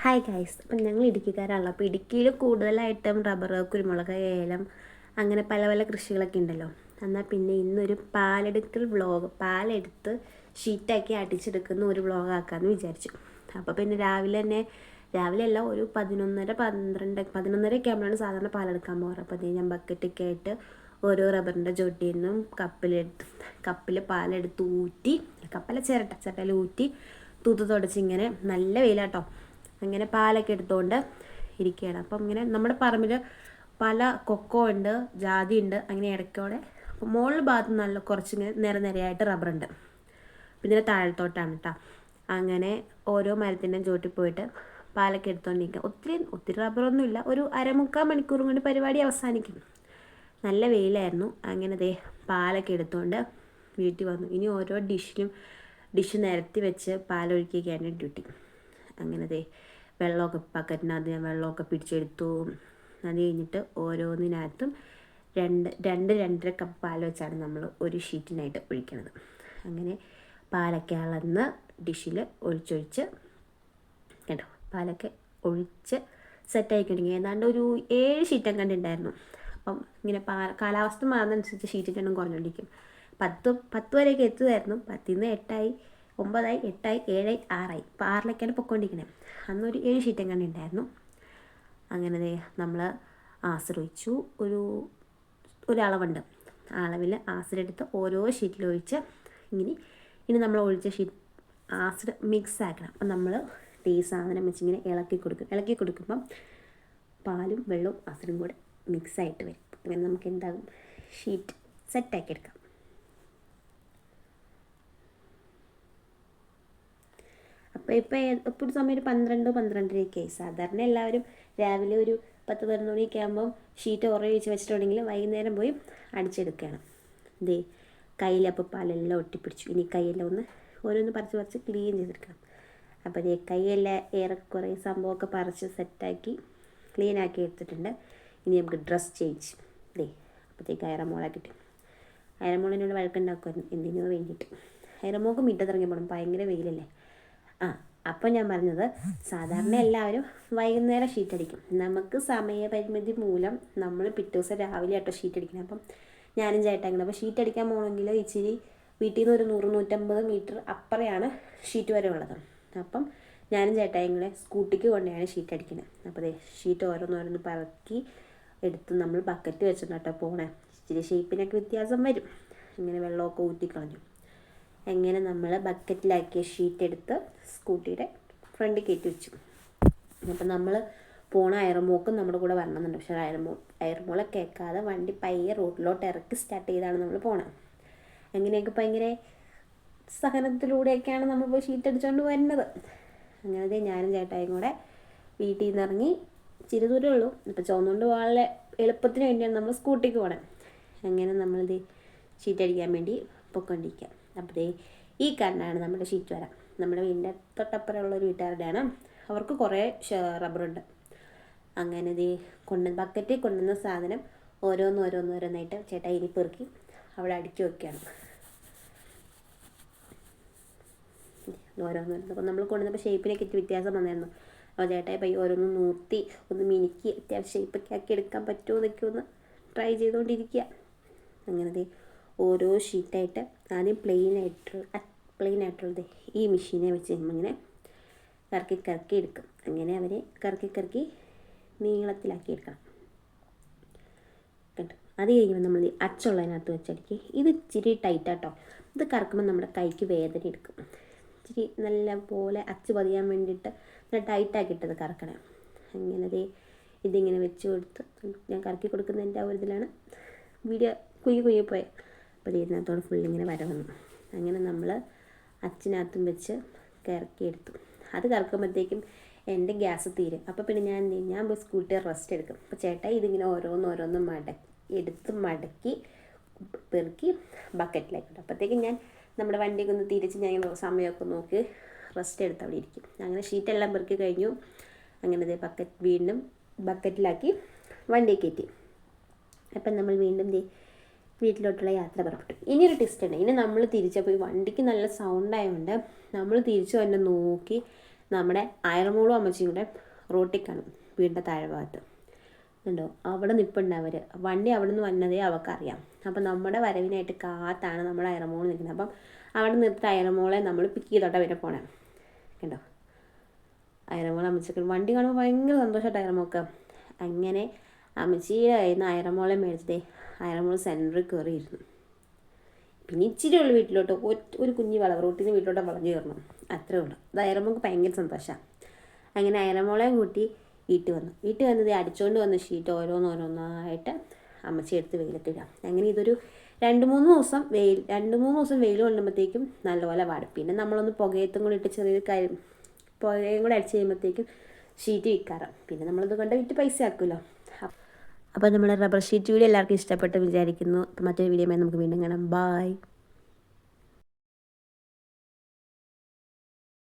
Hi guys, അപ്പം ഞങ്ങൾ ഇടുക്കിക്കാരാണല്ലോ. അപ്പോൾ ഇടുക്കിയിൽ കൂടുതലായിട്ടും റബ്ബർ, കുരുമുളക്, ഏലം അങ്ങനെ പല പല കൃഷികളൊക്കെ ഉണ്ടല്ലോ. എന്നാൽ പിന്നെ ഇന്നൊരു പാലെടുക്കൽ വ്ളോഗ്, പാലെടുത്ത് ഷീറ്റാക്കി അടിച്ചെടുക്കുന്ന ഒരു വ്ളോഗ് ആക്കാമെന്ന് വിചാരിച്ചു. അപ്പോൾ പിന്നെ രാവിലെ അല്ല, ഒരു 11:30 ആകുമ്പോഴാണ് സാധാരണ പാലെടുക്കാൻ പോകാറ്. അപ്പോൾ അതേ ഞാൻ ബക്കറ്റൊക്കെ ആയിട്ട് ഓരോ റബ്ബറിൻ്റെ ചോട്ടിൽ നിന്നും കപ്പിൽ പാലെടുത്ത് ഊറ്റി, ചിരട്ടയിൽ ഊറ്റി തൂത്ത് തുടച്ച് ഇങ്ങനെ നല്ല വെയിലാട്ടോ, അങ്ങനെ പാലൊക്കെ എടുത്തുകൊണ്ട് ഇരിക്കുകയാണ്. അപ്പം ഇങ്ങനെ നമ്മുടെ പറമ്പിൽ പല കൊക്കോ ഉണ്ട്, ജാതി ഉണ്ട്, അങ്ങനെ ഇടയ്ക്കോടെ. അപ്പോൾ മുകളിൽ ഭാഗത്ത് നല്ല കുറച്ചിങ്ങനെ നിരയായിട്ട് റബ്ബറുണ്ട്. പിന്നെ താഴത്തോട്ടാണ് കേട്ടോ. അങ്ങനെ ഓരോ മരത്തിൻ്റെ ചോട്ടിൽ പോയിട്ട് പാലൊക്കെ എടുത്തുകൊണ്ടിരിക്കുക. ഒത്തിരി റബ്ബറൊന്നുമില്ല, ഒരു 3/4 മണിക്കൂർ കൊണ്ട് പരിപാടി അവസാനിക്കും. നല്ല വെയിലായിരുന്നു. അങ്ങനെ പാലൊക്കെ എടുത്തുകൊണ്ട് വീട്ടിൽ വന്നു. ഇനി ഓരോ ഡിഷ് നിരത്തി വെച്ച് പാലൊഴിക്കുകയാണ് ഡ്യൂട്ടി. അങ്ങനെ ബക്കറ്റിനകത്ത് ഞാൻ വെള്ളമൊക്കെ പിടിച്ചെടുത്തു. അത് കഴിഞ്ഞിട്ട് ഓരോന്നിനകത്തും 2-2.5 കപ്പ് പാൽ വെച്ചാണ് നമ്മൾ ഒരു ഷീറ്റിനായിട്ട് ഒഴിക്കുന്നത്. അങ്ങനെ പാലൊക്കെ അളന്ന് ഡിഷിൽ ഒഴിച്ചൊഴിച്ച് കേട്ടോ, പാലൊക്കെ ഒഴിച്ച് സെറ്റായി കഴിഞ്ഞു. ഏതാണ്ട് ഒരു 7 ഷീറ്റൊക്കെ കണ്ടിട്ടുണ്ടായിരുന്നു. അപ്പം ഇങ്ങനെ കാലാവസ്ഥ മാറുന്നതനുസരിച്ച് ഷീറ്റിൻ്റെ എണ്ണം കുറഞ്ഞുകൊണ്ടിരിക്കും. 10 വരെയൊക്കെ എത്തുമായിരുന്നു. 10-ൽ നിന്ന് 8 ആയി, 9 ആയി, 8 ആയി, 7 ആയി, 6 ആയി. ഇപ്പോൾ 6-ലേക്കാണ് പൊയ്ക്കൊണ്ടിരിക്കുന്നത്. അന്നൊരു 7 ഷീറ്റും കണ്ടിട്ടുണ്ടായിരുന്നു. അങ്ങനെ നമ്മൾ ആസിഡ് ഒരളവുണ്ട്. അളവിൽ ആസിഡെടുത്ത് ഓരോ ഷീറ്റിലൊഴിച്ച് ഇനി നമ്മൾ ഒഴിച്ച ആസിഡ് മിക്സ് ആക്കണം. അപ്പം നമ്മൾ ഈ സാധനം വെച്ചിങ്ങനെ ഇളക്കി കൊടുക്കുമ്പം പാലും വെള്ളവും ആസിഡും കൂടെ മിക്സായിട്ട് വരും. അങ്ങനെ നമുക്ക് എന്താകും, ഷീറ്റ് സെറ്റാക്കി എടുക്കാം. അപ്പോൾ ഇപ്പോൾ ഒരു സമയം ഒരു 12-12:30 ആയി. സാധാരണ എല്ലാവരും രാവിലെ ഒരു 10-11 മണിയൊക്കെ ആകുമ്പം ഷീറ്റ് ഉറയിച്ച് വെച്ചിട്ടുണ്ടെങ്കിൽ വൈകുന്നേരം പോയി അടിച്ചെടുക്കുകയാണ്. കയ്യിലപ്പോൾ പാലെല്ലാം ഒട്ടിപ്പിടിച്ചു. ഇനി കൈയെല്ലാം ഓരോന്ന് പറിച്ച് ക്ലീൻ ചെയ്തെടുക്കണം. അപ്പോൾ കൈയെല്ലാം ഏറെക്കുറെ സംഭവമൊക്കെ പറിച്ച് സെറ്റാക്കി ക്ലീനാക്കി എടുത്തിട്ടുണ്ട്. ഇനി നമുക്ക് ഡ്രസ് ചേഞ്ച്. അപ്പോഴത്തേക്ക് അയറമോളെ കിട്ടും. അയറമോളിനോട് വഴക്കുണ്ടാക്കുമായിരുന്നു എന്തിനോ വേണ്ടിയിട്ട്. അയറമോൾക്ക് മിറ്റത്തിറങ്ങി പോകണം, ഭയങ്കര വെയിലല്ലേ. അപ്പോൾ ഞാൻ പറഞ്ഞത്, സാധാരണ എല്ലാവരും വൈകുന്നേരം ഷീറ്റ് അടിക്കും. നമുക്ക് സമയപരിമിതി മൂലം നമ്മൾ പിറ്റേ ദിവസം രാവിലെ ആട്ടോ ഷീറ്റ് അടിക്കണം. അപ്പം ഞാനും ചേട്ടാങ്ങനെ. അപ്പോൾ ഷീറ്റ് അടിക്കാൻ പോകണമെങ്കിൽ ഇച്ചിരി വീട്ടിൽ നിന്ന് ഒരു 100-150 മീറ്റർ അപ്പുറയാണ് ഷീറ്റ് വരെ ഉള്ളത്. അപ്പം ഞാനും ചേട്ടായിങ്ങളെ സ്കൂട്ടിക്ക് കൊണ്ടാണ് ഷീറ്റ് അടിക്കുന്നത്. അപ്പോൾ ഷീറ്റ് ഓരോന്നോരോന്ന് പറക്കി എടുത്ത് നമ്മൾ ബക്കറ്റ് വെച്ചിട്ടോ പോണേ. ഇച്ചിരി ഷേപ്പിനൊക്കെ വ്യത്യാസം വരും. ഇങ്ങനെ വെള്ളമൊക്കെ ഊറ്റിക്കളഞ്ഞു. അങ്ങനെ നമ്മൾ ബക്കറ്റിലാക്കിയ ഷീറ്റ് എടുത്ത് സ്കൂട്ടിയുടെ ഫ്രണ്ടിൽ കയറ്റി വെച്ചു. അപ്പം നമ്മൾ പോണ അയർമോക്കും നമ്മുടെ കൂടെ വരണമെന്നുണ്ട്. പക്ഷേ അയർമോളെ കേൾക്കാതെ വണ്ടി പയ്യെ റോഡിലോട്ട് ഇറക്കി സ്റ്റാർട്ട് ചെയ്താണ് നമ്മൾ പോണത്. അങ്ങനെയൊക്കെ ഭയങ്കര സഹനത്തിലൂടെയൊക്കെയാണ് നമ്മൾ പോയി ഷീറ്റ് അടിച്ചുകൊണ്ട് വരുന്നത്. അങ്ങനെ ഞാനും ചേട്ടായും കൂടെ വീട്ടിൽ നിന്ന് ഇറങ്ങി. ഇച്ചിരി ദൂരമേ ഉള്ളൂ. ഇപ്പോൾ ചുവന്നുകൊണ്ട് വളരെ എളുപ്പത്തിന് വേണ്ടിയാണ് നമ്മൾ സ്കൂട്ടിക്ക് പോകണത്. അങ്ങനെ നമ്മളിത് ഷീറ്റ് അടിക്കാൻ വേണ്ടി പൊയ്ക്കൊണ്ടിരിക്കുക. അപ്പോൾ ഈ കാണാനാണ് നമ്മുടെ ഷീറ്റ് വര. നമ്മുടെ വീടിൻ്റെ തൊട്ടപ്പുറമുള്ള ഒരു വീട്ടുകാരുടെയാണ്. അവർക്ക് കുറേ റബ്ബറുണ്ട്. അങ്ങനെ ബക്കറ്റിൽ കൊണ്ടുവന്ന സാധനം ഓരോന്നോരോന്നായിട്ട് ചേട്ടാ ഇനി പെറുക്കി അവിടെ അടുക്കി വയ്ക്കുകയാണ്. അപ്പോൾ നമ്മൾ കൊണ്ടുവന്നപ്പോൾ ഷേപ്പിനൊക്കെ ഇച്ചിരി വ്യത്യാസം വന്നായിരുന്നു. അപ്പോൾ ചേട്ടായി പയ്യെ ഓരോന്ന് നൂർത്തി ഒന്ന് മിനുക്കി അത്യാവശ്യം ഷേപ്പൊക്കെ ആക്കി എടുക്കാൻ പറ്റുമോ എന്നൊക്കെ ഒന്ന് ട്രൈ ചെയ്തുകൊണ്ടിരിക്കുക. അങ്ങനെ ഓരോ ഷീറ്റായിട്ട് ആദ്യം പ്ലെയിൻ ആയിട്ടുള്ളത് ഈ മെഷീനെ വെച്ച് ഇങ്ങനെ കറക്കി എടുക്കും. അങ്ങനെ അവരെ കറക്കി നീളത്തിലാക്കി എടുക്കണം കേട്ടോ. അത് കഴിയുമ്പോൾ നമ്മൾ അച്ചുള്ളതിനകത്ത് വെച്ചടിക്കുക. ഇത് ഇച്ചിരി ടൈറ്റാട്ടോ. ഇത് കറക്കുമ്പോൾ നമ്മുടെ കൈക്ക് വേദന എടുക്കും. ഇച്ചിരി നല്ല പോലെ അച്ച് പതിയാൻ വേണ്ടിയിട്ട് നല്ല ടൈറ്റാക്കിയിട്ടത് കറക്കണം. അങ്ങനെ ഇതിങ്ങനെ വെച്ച് കൊടുത്ത് ഞാൻ കറക്കി കൊടുക്കുന്നതിൻ്റെ ആ ഒരു ഇതിലാണ് വീഡിയോ കുയ്യെ അപ്പോൾ ഇതിനകത്തോടെ ഫുള്ളിങ്ങനെ വന്നു. അങ്ങനെ നമ്മൾ അച്ചിനകത്തും വെച്ച് കറക്കിയെടുത്തു. അത് കറക്കുമ്പോഴത്തേക്കും എൻ്റെ ഗ്യാസ് തീരും. അപ്പോൾ പിന്നെ ഞാൻ പോയി സ്കൂട്ടി റെസ്റ്റ് എടുക്കും. അപ്പോൾ ചേട്ടാ ഇതിങ്ങനെ ഓരോന്ന് മടക്കി പെറുക്കി ബക്കറ്റിലാക്കിയിട്ടു. അപ്പോഴത്തേക്കും ഞാൻ നമ്മുടെ വണ്ടിയൊക്കെ ഒന്ന് തിരിച്ച് ഞാൻ സമയമൊക്കെ നോക്കി റെസ്റ്റ് എടുത്ത് അവിടെ ഇരിക്കും. അങ്ങനെ ഷീറ്റെല്ലാം പെറുക്കി കഴിഞ്ഞു. അങ്ങനെ വീണ്ടും ബക്കറ്റിലാക്കി വണ്ടിയിൽ കയറ്റി. അപ്പം നമ്മൾ വീണ്ടും വീട്ടിലോട്ടുള്ള യാത്ര പുറപ്പെട്ടു. ഇനിയൊരു ടെസ്റ്റ് ഉണ്ട്. ഇനി നമ്മൾ തിരിച്ചപ്പോൾ ഈ വണ്ടിക്ക് നല്ല സൗണ്ടായതുകൊണ്ട് നമ്മൾ തിരിച്ചു തന്നെ നോക്കി നമ്മുടെ അയറമോളും അമ്മച്ചിയും കൂടെ റോട്ടിൽ കാണും, വീടിൻ്റെ താഴെ ഭാഗത്ത് ഉണ്ടോ, അവിടെ നിൽപ്പുണ്ട് അവർ. വണ്ടി അവിടെ നിന്ന് വന്നതേ അവർക്കറിയാം. അപ്പം നമ്മുടെ വരവിനായിട്ട് കാത്താണ് നമ്മുടെ അയറമോൾ നിൽക്കുന്നത്. അപ്പം അവിടെ നിർത്തി അയറമോളെ നമ്മൾ പിക്ക് ചെയ്തോട്ടെ വരെ പോണേ കണ്ടോ. അയറമോൾ അമ്മച്ചിക്ക് വണ്ടി കാണുമ്പോൾ ഭയങ്കര സന്തോഷമായിട്ട് അയറമോൾക്ക്. അങ്ങനെ അമ്മച്ചിയുടെ കയ്യിൽ നിന്ന് അയറമോളെ മേടിച്ചതേ അയറമോൾ സെൻറ്ററിൽ കയറിയിരുന്നു. പിന്നെ ഇച്ചിരി ഉള്ളു വീട്ടിലോട്ട്, ഒരു കുഞ്ഞ് വളവ് റോട്ടിൽ നിന്ന് വീട്ടിലോട്ട് വളഞ്ഞു കയറണം, അത്രേ ഉള്ളൂ. അത് അയറമോൾക്ക് ഭയങ്കര സന്തോഷമാണ്. അങ്ങനെ അയറമോളെയും കൂട്ടി വീട്ടിൽ വന്നത് അടിച്ചുകൊണ്ട് വന്ന ഷീറ്റ് ഓരോന്നോരോന്നായിട്ട് അമ്മച്ചി എടുത്ത് വെയിലത്തിടാം. അങ്ങനെ ഇതൊരു 2-3 ദിവസം വെയിൽ കൊള്ളുമ്പോഴത്തേക്കും നല്ലപോലെ വാടും. പിന്നെ നമ്മളൊന്ന് പുകയത്തും കൂടി ഇട്ട് ചെറിയൊരു പുകയും കൂടെ അടിച്ച് കഴിയുമ്പോഴത്തേക്കും ഷീറ്റ് വിൽക്കാറ്. പിന്നെ നമ്മളത് കൊണ്ട് വിറ്റ് പൈസ ആക്കുമല്ലോ. അപ്പോൾ നമ്മുടെ റബ്ബർ ഷീറ്റ് വീഡിയോ എല്ലാവർക്കും ഇഷ്ടപ്പെട്ട് വിചാരിക്കുന്നു. അപ്പോൾ മറ്റൊരു വീഡിയോയുമായി നമുക്ക് വീണ്ടും കാണാം. ബായ്.